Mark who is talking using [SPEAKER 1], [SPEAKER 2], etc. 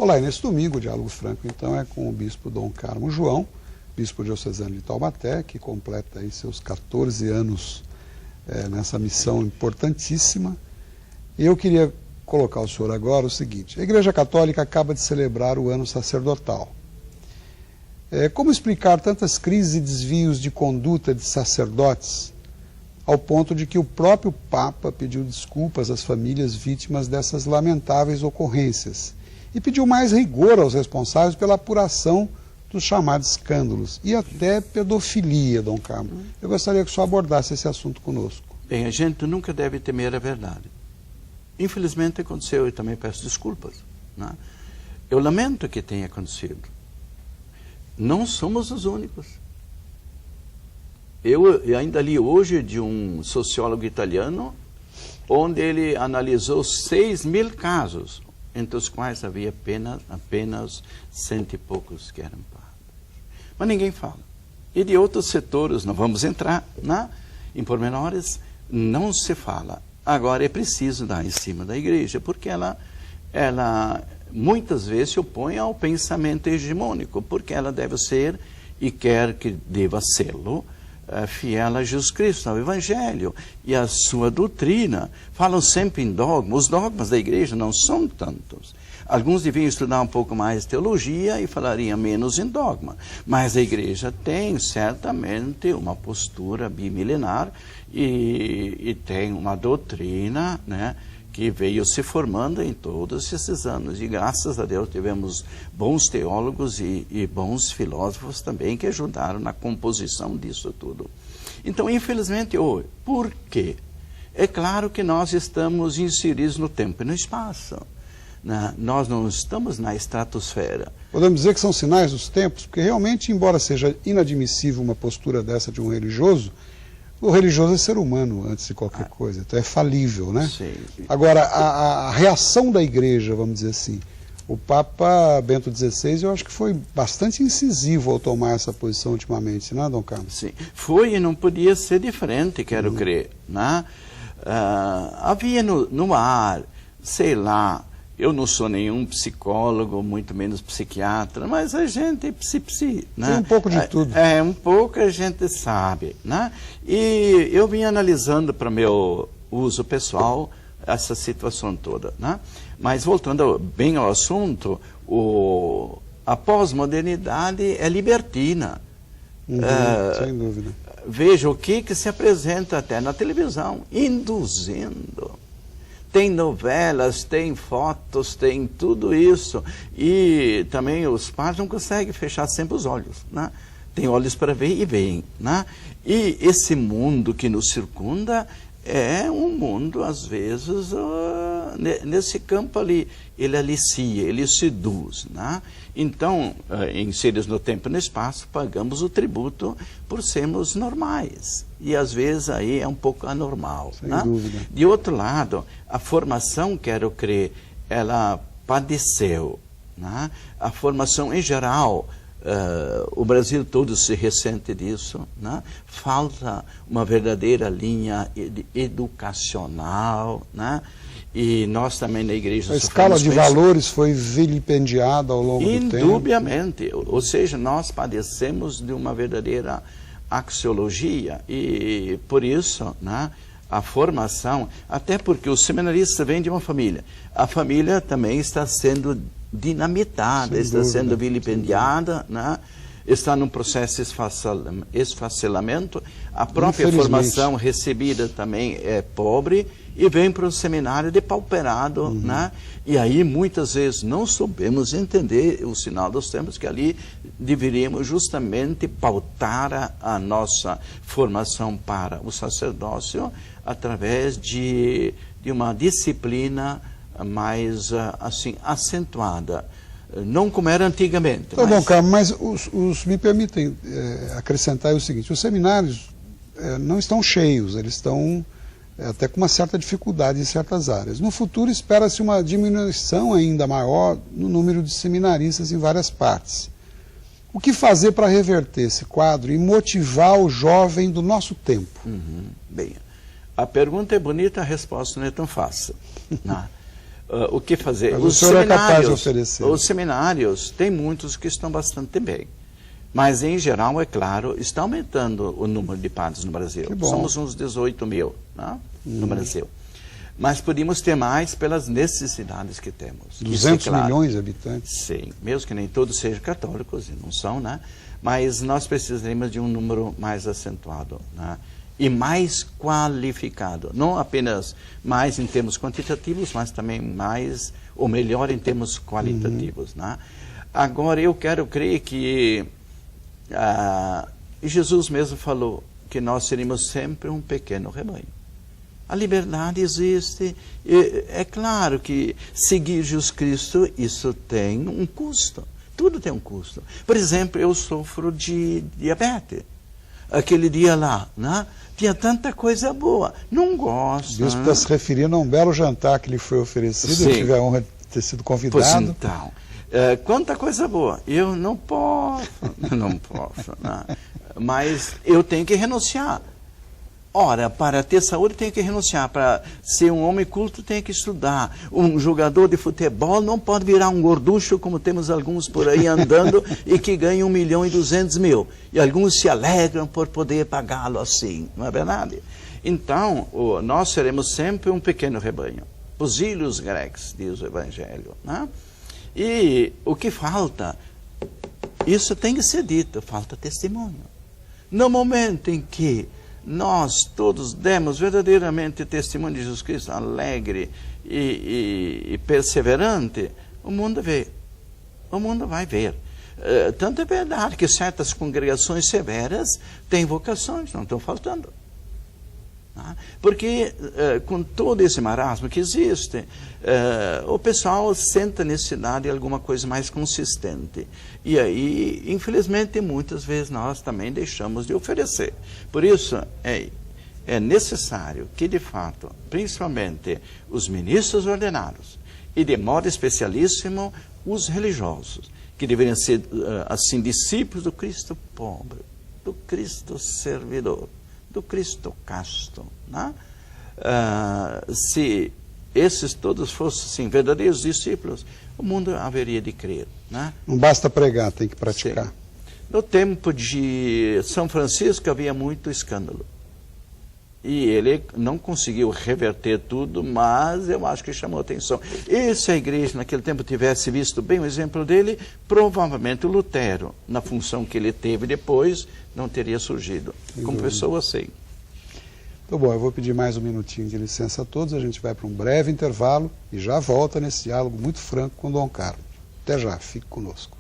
[SPEAKER 1] Olá, e nesse domingo o Diálogo Franco, então, é com o bispo Dom Carmo João, bispo diocesano de Taubaté, que completa aí seus 14 anos nessa missão importantíssima. E eu queria colocar ao senhor agora o seguinte: a Igreja Católica acaba de celebrar o ano sacerdotal. Como explicar tantas crises e desvios de conduta de sacerdotes, ao ponto de que o próprio Papa pediu desculpas às famílias vítimas dessas lamentáveis ocorrências e pediu mais rigor aos responsáveis pela apuração dos chamados escândalos e até pedofilia, Dom Carmo? Eu gostaria que o senhor abordasse esse assunto conosco.
[SPEAKER 2] Bem, a gente nunca deve temer a verdade. Infelizmente aconteceu e também peço desculpas, né? Eu lamento que tenha acontecido. Não somos os únicos. Eu ainda li hoje de um sociólogo italiano, onde ele analisou 6.000 casos, entre os quais havia apenas 100 e poucos que eram padres. Mas ninguém fala. E de outros setores, não vamos entrar em pormenores, não se fala. Agora é preciso dar em cima da igreja, porque ela muitas vezes se opõe ao pensamento hegemônico, porque ela deve ser, e quer que deva sê-lo, fiel a Jesus Cristo, ao Evangelho e à sua doutrina. Falam sempre em dogma. Os dogmas da igreja não são tantos. Alguns deviam estudar um pouco mais teologia e falariam menos em dogma. Mas a igreja tem certamente uma postura bimilenar e tem uma doutrina, né, que veio se formando em todos esses anos. E graças a Deus tivemos bons teólogos e bons filósofos também que ajudaram na composição disso tudo. Então, infelizmente, hoje, por quê? É claro que nós estamos inseridos no tempo e no espaço. Nós não estamos na estratosfera.
[SPEAKER 1] Podemos dizer que são sinais dos tempos, porque realmente, embora seja inadmissível uma postura dessa de um religioso, o religioso é ser humano antes de qualquer coisa, então é falível, né?
[SPEAKER 2] Sim.
[SPEAKER 1] Agora, a reação da igreja, vamos dizer assim, o Papa Bento XVI, eu acho que foi bastante incisivo ao tomar essa posição ultimamente, não é, Dom Carlos?
[SPEAKER 2] Sim, foi e não podia ser diferente, quero crer, né? Havia no ar, sei lá, eu não sou nenhum psicólogo, muito menos psiquiatra, mas a gente né?
[SPEAKER 1] Tem um pouco de tudo.
[SPEAKER 2] Um pouco a gente sabe, né? E eu vim analisando para meu uso pessoal essa situação toda, né? Mas voltando bem ao assunto, a pós-modernidade é libertina.
[SPEAKER 1] Sem dúvida.
[SPEAKER 2] Veja o que se apresenta até na televisão, induzindo. Tem novelas, tem fotos, tem tudo isso. E também os padres não conseguem fechar sempre os olhos, né? Tem olhos para ver e veem, né? E esse mundo que nos circunda é um mundo, às vezes, nesse campo ali, ele alicia, ele seduz, né? Então, inseridos no tempo e no espaço, pagamos o tributo por sermos normais. E, às vezes, aí é um pouco anormal.
[SPEAKER 1] Sem
[SPEAKER 2] né?
[SPEAKER 1] dúvida.
[SPEAKER 2] De outro lado, a formação, quero crer, ela padeceu. Né? A formação em geral, o Brasil todo se ressente disso, né? Falta uma verdadeira linha educacional, né? E nós também na igreja...
[SPEAKER 1] A escala de valores foi vilipendiada ao longo do tempo.
[SPEAKER 2] Indubbiamente, ou seja, nós padecemos de uma verdadeira axiologia e por isso, né, a formação, até porque o seminarista vem de uma família, a família também está sendo dinamitada, está sendo vilipendiada, né? Está num processo de esfacelamento, a própria formação recebida também é pobre e vem para um seminário depauperado, né? E aí muitas vezes não soubemos entender o sinal dos tempos, que ali deveríamos justamente pautar a nossa formação para o sacerdócio através de uma disciplina mais assim acentuada. Não como era antigamente.
[SPEAKER 1] Então, Dom Carlos, mas me permitem acrescentar o seguinte: os seminários não estão cheios, eles estão até com uma certa dificuldade em certas áreas. No futuro espera-se uma diminuição ainda maior no número de seminaristas em várias partes. O que fazer para reverter esse quadro e motivar o jovem do nosso tempo?
[SPEAKER 2] Bem, a pergunta é bonita, a resposta não é tão fácil. Né? o que fazer.
[SPEAKER 1] Mas o senhor é capaz de oferecer.
[SPEAKER 2] Os seminários, tem muitos que estão bastante bem. Mas, em geral, é claro, está aumentando o número de padres no Brasil. Somos uns 18 mil, né, no Brasil. Mas podíamos ter mais pelas necessidades que temos.
[SPEAKER 1] 200 milhões de habitantes?
[SPEAKER 2] Sim, mesmo que nem todos sejam católicos, e não são, né? Mas nós precisaremos de um número mais acentuado, né? E mais qualificado. Não apenas mais em termos quantitativos, mas também mais, ou melhor, em termos qualitativos, né? Agora, eu quero crer que Jesus mesmo falou que nós seríamos sempre um pequeno rebanho. A liberdade existe. É claro que seguir Jesus Cristo, isso tem um custo. Tudo tem um custo. Por exemplo, eu sofro de diabetes. Aquele dia lá, né? Tinha tanta coisa boa. Não gosto.
[SPEAKER 1] O bispo está se referindo a um belo jantar que lhe foi oferecido.
[SPEAKER 2] Sim.
[SPEAKER 1] Eu tive a honra de ter sido convidado.
[SPEAKER 2] Pois então. Quanta coisa boa. Eu não posso. Não posso. Né? Mas eu tenho que renunciar. Ora, para ter saúde tem que renunciar. Para ser um homem culto tem que estudar. Um jogador de futebol não pode virar um gorducho, como temos alguns por aí andando, e que ganham 1.200.000. E alguns se alegram por poder pagá-lo assim. Não é verdade? Então, nós seremos sempre um pequeno rebanho. Os ilhos grecs, diz o Evangelho. Né? E o que falta? Isso tem que ser dito. Falta testemunho. No momento em que nós todos demos verdadeiramente testemunho de Jesus Cristo, alegre e perseverante, o mundo vê. O mundo vai ver. Tanto é verdade que certas congregações severas têm vocações, não estão faltando. Porque com todo esse marasmo que existe, o pessoal sente a necessidade de alguma coisa mais consistente. E aí, infelizmente, muitas vezes nós também deixamos de oferecer. Por isso, é necessário que, de fato, principalmente os ministros ordenados, e de modo especialíssimo os religiosos, que deveriam ser, assim, discípulos do Cristo pobre, do Cristo servidor, do Cristo casto, né? Se esses todos fossem assim, verdadeiros discípulos, o mundo haveria de crer, né?
[SPEAKER 1] Não basta pregar, tem que praticar.
[SPEAKER 2] Sim. No tempo de São Francisco havia muito escândalo. E ele não conseguiu reverter tudo, mas eu acho que chamou atenção. E se a igreja naquele tempo tivesse visto bem o exemplo dele, provavelmente o Lutero, na função que ele teve depois, não teria surgido. Como pessoa, sei.
[SPEAKER 1] Então, bom, eu vou pedir mais um minutinho de licença a todos, a gente vai para um breve intervalo e já volta nesse diálogo muito franco com Dom Carlos. Até já, fique conosco.